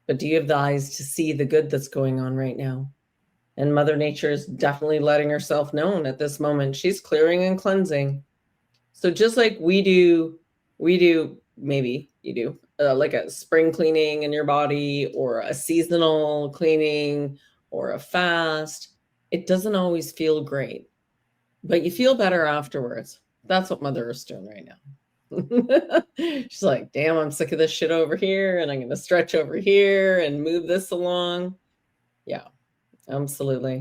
But do you have the eyes to see the good that's going on right now? And Mother Nature is definitely letting herself known at this moment. She's clearing and cleansing. So just like we do, maybe you do, like a spring cleaning in your body or a seasonal cleaning or a fast. It doesn't always feel great, but you feel better afterwards. That's what Mother Earth's doing right now. She's like, damn, I'm sick of this shit over here, and I'm going to stretch over here and move this along. Yeah, absolutely.